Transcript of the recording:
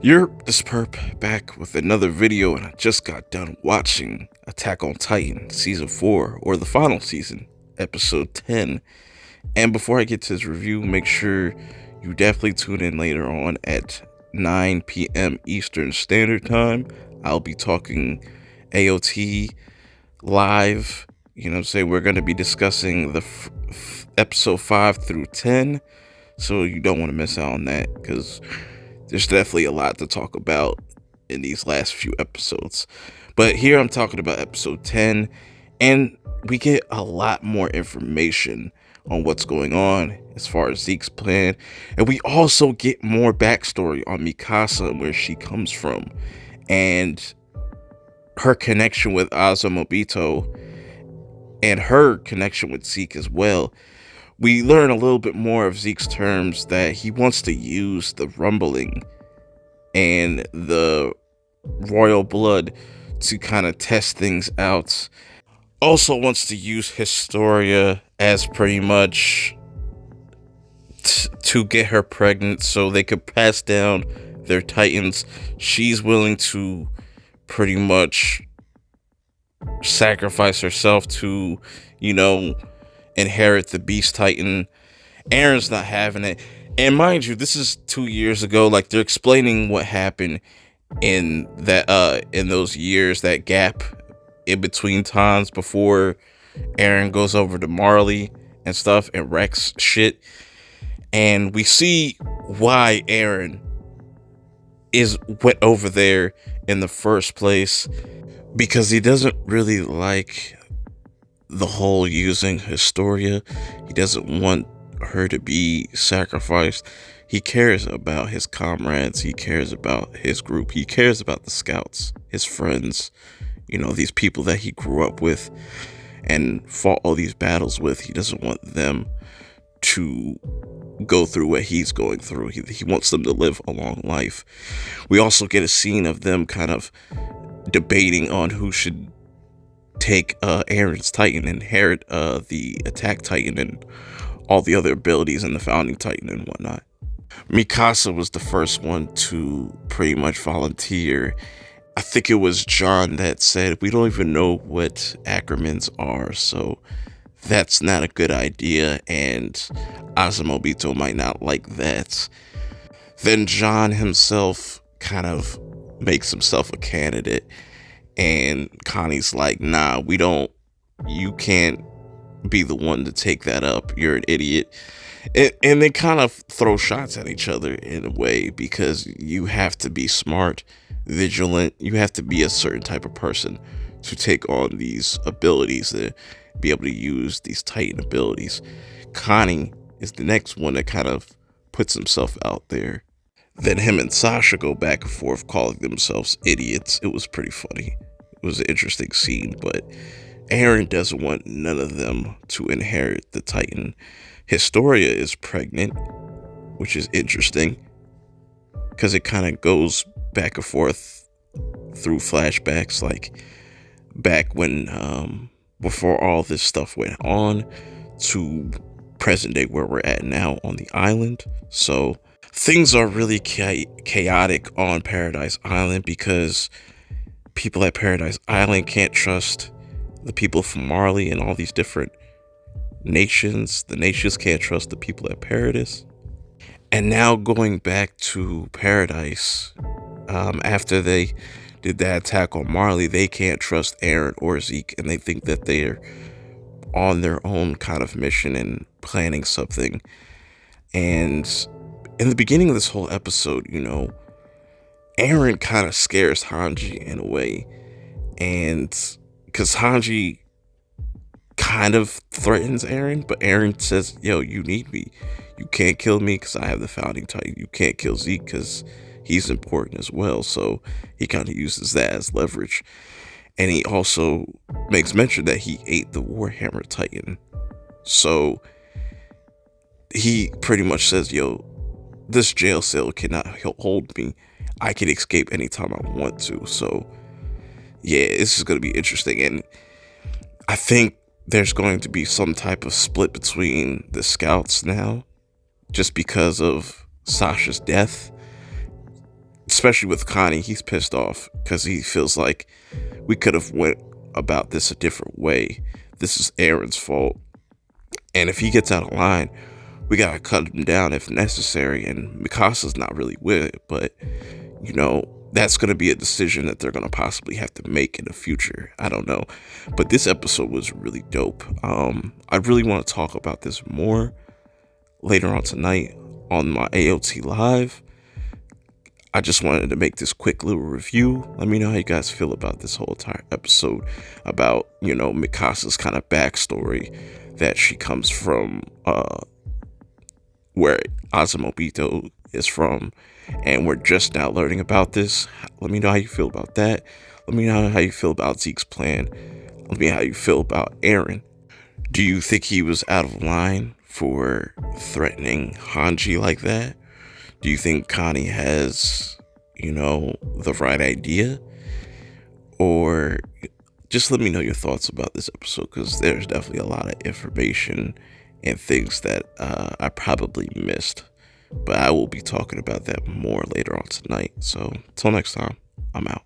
You're this perp back with another video, and I just got done watching Attack on Titan Season 4, or the final season, Episode 10. And before I get to this review, make sure you definitely tune in later on at 9 p.m. Eastern Standard Time. I'll be talking AOT live. We're going to be discussing the Episode 5 through 10. So you don't want to miss out on that, because there's definitely a lot to talk about in these last few episodes. But here I'm talking about episode 10, and we get a lot more information on what's going on as far as Zeke's plan. And we also get more backstory on Mikasa and where she comes from, and her connection with Azumabito, and her connection with Zeke as well. We learn a little bit more of Zeke's terms, that he wants to use the rumbling and the royal blood to kind of test things out. Also wants to use Historia as pretty much to get her pregnant so they could pass down their titans. She's willing to pretty much sacrifice herself to, inherit the Beast Titan. Aaron's not having it. And mind you, this is 2 years ago. Like, they're explaining what happened in that in those years, that gap in between times before Aaron goes over to Marley and stuff and wrecks shit. And we see why Aaron went over there in the first place, because he doesn't really like the whole using Historia. He doesn't want her to be sacrificed. He cares about his comrades. He cares about his group. He cares about the scouts, his friends, these people that he grew up with and fought all these battles with. He doesn't want them to go through what he's going through. He wants them to live a long life. We also get a scene of them kind of debating on who should take Aaron's Titan, inherit the Attack Titan and all the other abilities in the Founding Titan and whatnot. Mikasa was the first one to pretty much volunteer. I think it was John that said, we don't even know what Ackermans are, so that's not a good idea, and Azumabito might not like that. Then John himself kind of makes himself a candidate, and Connie's like, nah, you can't be the one to take that up. You're an idiot. And they kind of throw shots at each other in a way, because you have to be smart, vigilant. You have to be a certain type of person to take on these abilities, to be able to use these Titan abilities. Connie is the next one that kind of puts himself out there. Then him and Sasha go back and forth calling themselves idiots. It was pretty funny. It was an interesting scene, but Aaron doesn't want none of them to inherit the Titan. Historia is pregnant, which is interesting, because it kind of goes back and forth through flashbacks, like back when, before all this stuff went on, to present day where we're at now on the island. So things are really chaotic on Paradise Island, because people at Paradise Island can't trust the people from Marley and all these different nations. The nations can't trust the people at Paradise. And now going back to Paradise, after they did that attack on Marley, they can't trust Aaron or Zeke, and they think that they're on their own kind of mission and planning something. And in the beginning of this whole episode, Aaron kind of scares Hanji in a way, and because Hanji kind of threatens Aaron, but Aaron says, yo, you need me. You can't kill me because I have the Founding Titan. You can't kill Zeke because he's important as well. So he kind of uses that as leverage. And he also makes mention that he ate the Warhammer Titan. So he pretty much says, yo, this jail cell cannot hold me. I can escape anytime I want to. So yeah, this is going to be interesting. And I think there's going to be some type of split between the scouts now, just because of Sasha's death. especially with Connie, he's pissed off because he feels like we could have went about this a different way. This is Aaron's fault. And if he gets out of line, we gotta cut him down if necessary. And Mikasa's not really with it, but that's gonna be a decision that they're gonna possibly have to make in the future. I don't know. But this episode was really dope. I really want to talk about this more later on tonight on my AOT Live. I just wanted to make this quick little review. Let me know how you guys feel about this whole entire episode, about, Mikasa's kind of backstory, that she comes from where Azumabito is from, and we're just now learning about this. Let me know how you feel about that. Let me know how you feel about Zeke's plan. Let me know how you feel about Aaron. Do you think he was out of line for threatening Hanji like that? Do you think Connie has, the right idea? Or just let me know your thoughts about this episode, because there's definitely a lot of information and things that I probably missed. But I will be talking about that more later on tonight. So, until next time, I'm out.